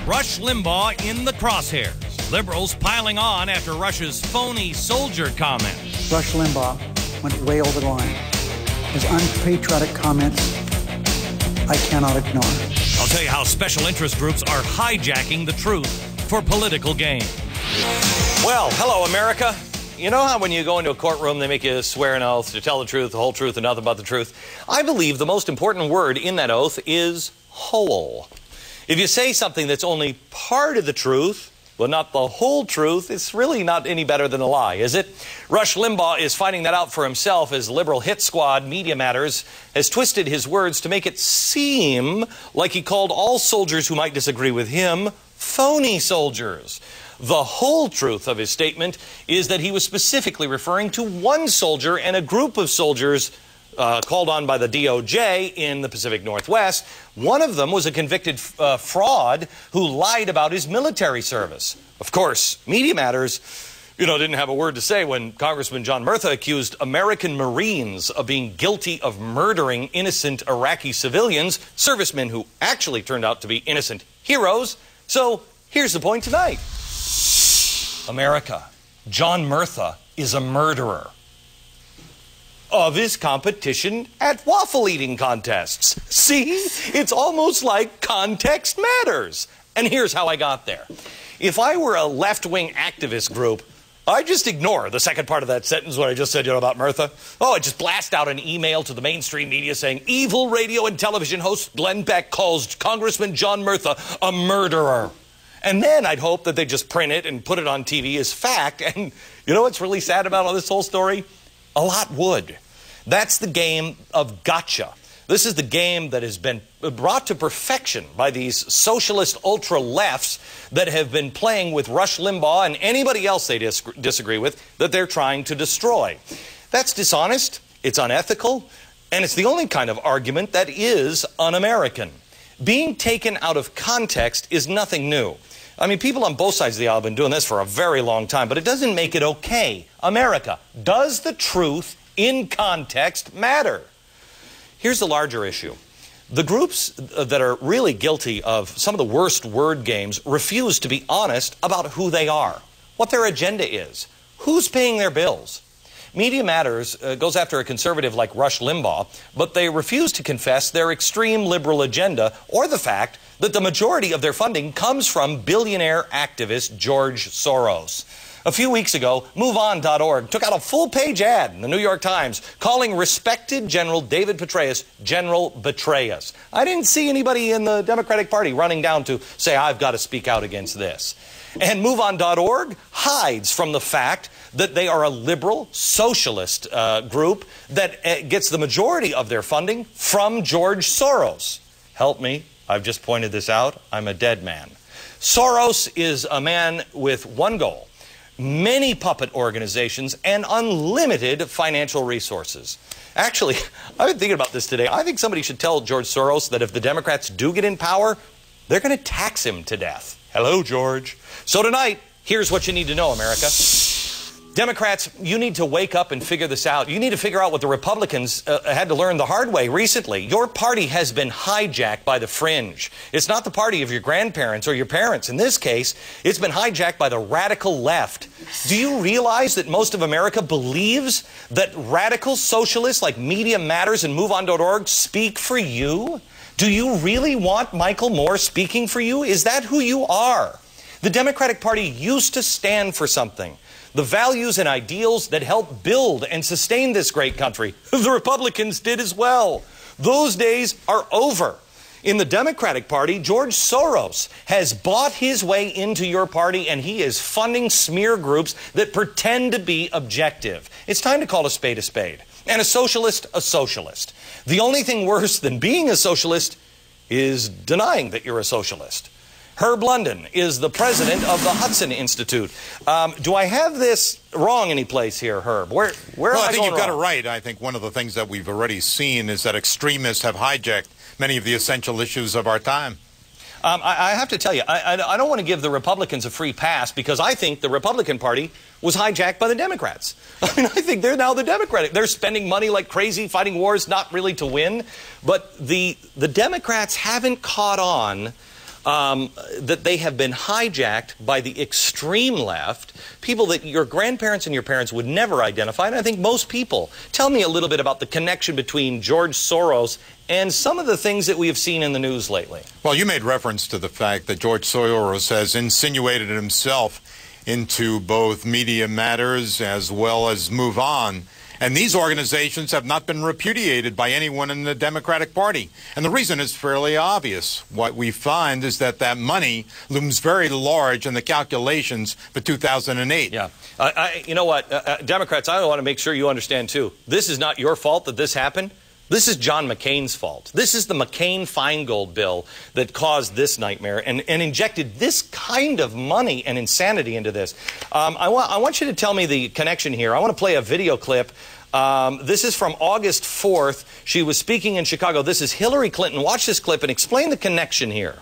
Rush Limbaugh in the crosshairs. Liberals piling on after Rush's phony soldier comment. Rush Limbaugh went way over the line. His unpatriotic comments, I cannot ignore. I'll tell you how special interest groups are hijacking the truth for political gain. Well, hello, America. You know how when you go into a courtroom, they make you swear an oath to tell the truth, the whole truth, and nothing but the truth? I believe the most important word in that oath is whole. If you say something that's only part of the truth, but not the whole truth, it's really not any better than a lie, is it? Rush Limbaugh is finding that out for himself as liberal hit squad Media Matters has twisted his words to make it seem like he called all soldiers who might disagree with him phony soldiers. The whole truth of his statement is that he was specifically referring to one soldier and a group of soldiers called on by the DOJ in the Pacific Northwest. One of them was a convicted fraud who lied about his military service. Of course, Media Matters, didn't have a word to say when Congressman John Murtha accused American Marines of being guilty of murdering innocent Iraqi civilians, servicemen who actually turned out to be innocent heroes. So here's the point tonight. America, John Murtha is a murderer of his competition at waffle eating contests. See? It's almost like context matters. And here's how I got there. If I were a left-wing activist group, I'd just ignore the second part of that sentence, what I just said, about Murtha. I'd just blast out an email to the mainstream media saying, evil radio and television host Glenn Beck calls Congressman John Murtha a murderer. And then I'd hope that they just print it and put it on TV as fact. And you know what's really sad about all this whole story? A lot would. That's the game of gotcha. This is the game that has been brought to perfection by these socialist ultra-lefts that have been playing with Rush Limbaugh and anybody else they disagree with that they're trying to destroy. That's dishonest, it's unethical, and it's the only kind of argument that is un-American. Being taken out of context is nothing new. I mean, people on both sides of the aisle have been doing this for a very long time, but it doesn't make it okay. America, does the truth in context matter? Here's the larger issue. The groups that are really guilty of some of the worst word games refuse to be honest about who they are, what their agenda is, who's paying their bills. Media Matters goes after a conservative like Rush Limbaugh, but they refuse to confess their extreme liberal agenda or the fact that the majority of their funding comes from billionaire activist George Soros. A few weeks ago, MoveOn.org took out a full-page ad in the New York Times calling respected General David Petraeus General Betrayus. I didn't see anybody in the Democratic Party running down to say, I've got to speak out against this. And MoveOn.org hides from the fact that they are a liberal socialist group that gets the majority of their funding from George Soros. Help me, I've just pointed this out, I'm a dead man. Soros is a man with one goal: many puppet organizations and unlimited financial resources. Actually, I've been thinking about this today. I think somebody should tell George Soros that if the Democrats do get in power, they're going to tax him to death. Hello, George. So tonight, here's what you need to know, America. Democrats, you need to wake up and figure this out. You need to figure out what the Republicans had to learn the hard way recently. Your party has been hijacked by the fringe. It's not the party of your grandparents or your parents. In this case, it's been hijacked by the radical left. Do you realize that most of America believes that radical socialists like Media Matters and MoveOn.org speak for you? Do you really want Michael Moore speaking for you? Is that who you are? The Democratic Party used to stand for something. The values and ideals that help build and sustain this great country. The Republicans did as well. Those days are over. In the Democratic Party, George Soros has bought his way into your party, and he is funding smear groups that pretend to be objective. It's time to call a spade, and a socialist a socialist. The only thing worse than being a socialist is denying that you're a socialist. Herb London is the president of the Hudson Institute. Do I have this wrong anyplace here, Herb? Where am I going wrong? I think you've got it right. I think one of the things that we've already seen is that extremists have hijacked many of the essential issues of our time. I have to tell you, I don't want to give the Republicans a free pass because I think the Republican Party was hijacked by the Democrats. I mean, I think they're now the Democratic. They're spending money like crazy, fighting wars, not really to win. But the Democrats haven't caught on that they have been hijacked by the extreme left, people that your grandparents and your parents would never identify, and I think most people. Tell me a little bit about the connection between George Soros and some of the things that we have seen in the news lately. Well, you made reference to the fact that George Soros has insinuated himself into both Media Matters as well as Move On. And these organizations have not been repudiated by anyone in the Democratic Party. And the reason is fairly obvious. What we find is that that money looms very large in the calculations for 2008. Yeah. You know what, Democrats, I want to make sure you understand, too. This is not your fault that this happened. This is John McCain's fault. This is the McCain-Feingold bill that caused this nightmare and injected this kind of money and insanity into this. I want you to tell me the connection here. I want to play a video clip. This is from August 4th. She was speaking in Chicago. This is Hillary Clinton. Watch this clip and explain the connection here.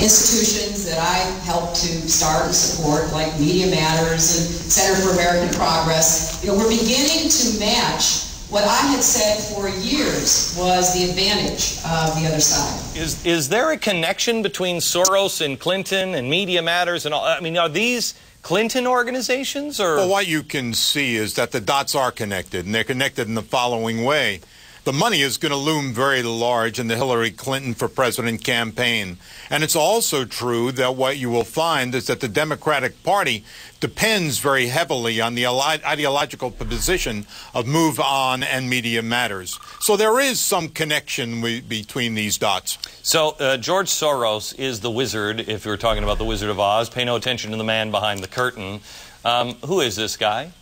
Institutions that I helped to start and support, like Media Matters and Center for American Progress, we're beginning to match what I had said for years was the advantage of the other side. Is there a connection between Soros and Clinton and Media Matters and all? I mean, are these Clinton organizations? Or? Well, what you can see is that the dots are connected, and they're connected in the following way. The money is going to loom very large in the Hillary Clinton for President campaign. And it's also true that what you will find is that the Democratic Party depends very heavily on the ideological position of Move On and Media Matters. So there is some connection between these dots. So George Soros is the wizard, if you're talking about the Wizard of Oz. Pay no attention to the man behind the curtain. Who is this guy?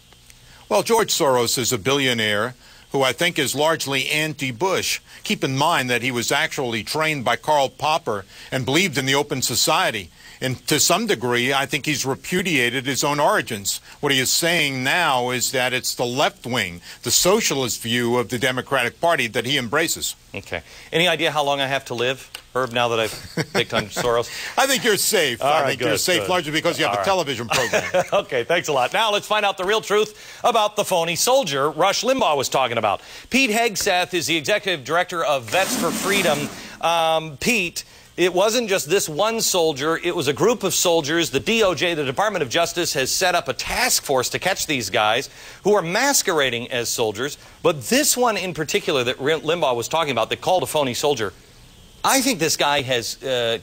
Well, George Soros is a billionaire who I think is largely anti-Bush. Keep in mind that he was actually trained by Karl Popper and believed in the open society. And to some degree, I think he's repudiated his own origins. What he is saying now is that it's the left wing, the socialist view of the Democratic Party that he embraces. Okay. Any idea how long I have to live, Herb, now that I've picked on Soros? I think you're safe. I think you're safe largely because you have a television program. Okay, thanks a lot. Now let's find out the real truth about the phony soldier Rush Limbaugh was talking about. Pete Hegseth is the executive director of Vets for Freedom. Pete, it wasn't just this one soldier. It was a group of soldiers. The DOJ, the Department of Justice, has set up a task force to catch these guys who are masquerading as soldiers. But this one in particular that Limbaugh was talking about that called a phony soldier, I think this guy has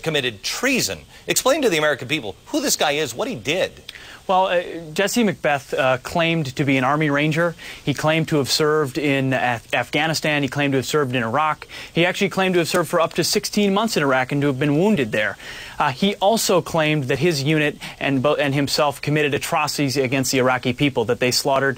committed treason. Explain to the American people who this guy is, what he did. Well, Jesse Macbeth claimed to be an Army Ranger. He claimed to have served in Afghanistan. He claimed to have served in Iraq. He actually claimed to have served for up to 16 months in Iraq and to have been wounded there. He also claimed that his unit and himself committed atrocities against the Iraqi people, that they slaughtered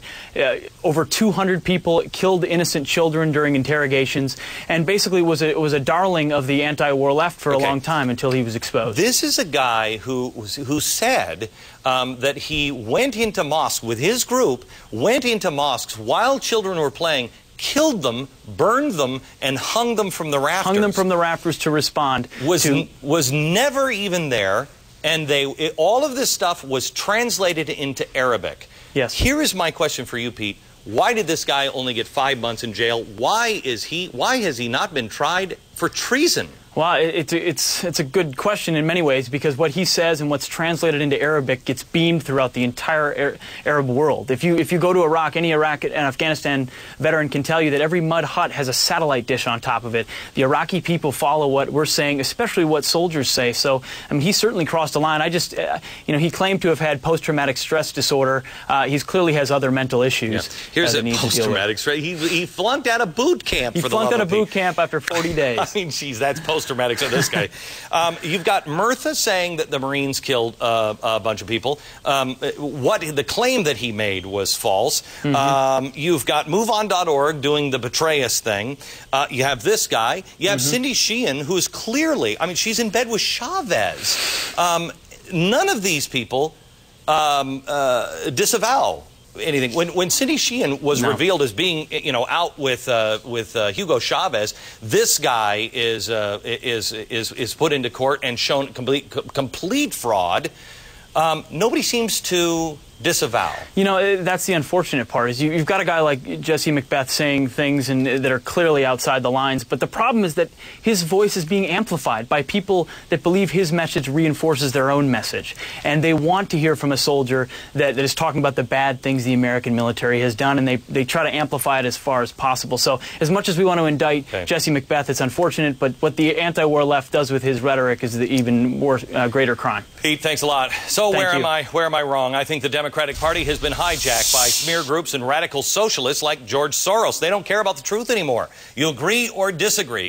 over 200 people, killed innocent children during interrogations, and basically was a darling of the anti-war left for a long time until he was exposed. This is a guy who said that he went into mosques with his group, went into mosques while children were playing, killed them, burned them, and hung them from the rafters. Hung them from the rafters to respond. Was never even there, and all of this stuff was translated into Arabic. Yes. Here is my question for you, Pete. Why did this guy only get 5 months in jail? Why has he not been tried for treason? Well, it's a good question in many ways, because what he says and what's translated into Arabic gets beamed throughout the entire Arab world. If you go to Iraq, any Iraq and Afghanistan veteran can tell you that every mud hut has a satellite dish on top of it. The Iraqi people follow what we're saying, especially what soldiers say. So, I mean, he certainly crossed a line. He claimed to have had post-traumatic stress disorder. He clearly has other mental issues. Yeah. Here's a post-traumatic stress. He flunked out of boot camp. He flunked out of boot camp after 40 days. I mean, geez, that's post-traumatic to this guy. You've got Murtha saying that the Marines killed a bunch of people. The claim that he made was false. You've got MoveOn.org doing the betray us thing. You have this guy. You have Cindy Sheehan, who's clearly, I mean, she's in bed with Chavez. None of these people disavow anything. When Cindy Sheehan was revealed as being, out with Hugo Chavez, this guy is put into court and shown complete fraud. Nobody seems to disavow? You know, that's the unfortunate part, is you've got a guy like Jesse Macbeth saying things that are clearly outside the lines, but the problem is that his voice is being amplified by people that believe his message reinforces their own message. And they want to hear from a soldier that is talking about the bad things the American military has done, and they try to amplify it as far as possible. So as much as we want to indict Jesse Macbeth, it's unfortunate, but what the anti-war left does with his rhetoric is the even more greater crime. Pete, thanks a lot. So where am I wrong? I think the Democratic Party has been hijacked by smear groups and radical socialists like George Soros. They don't care about the truth anymore. You agree or disagree?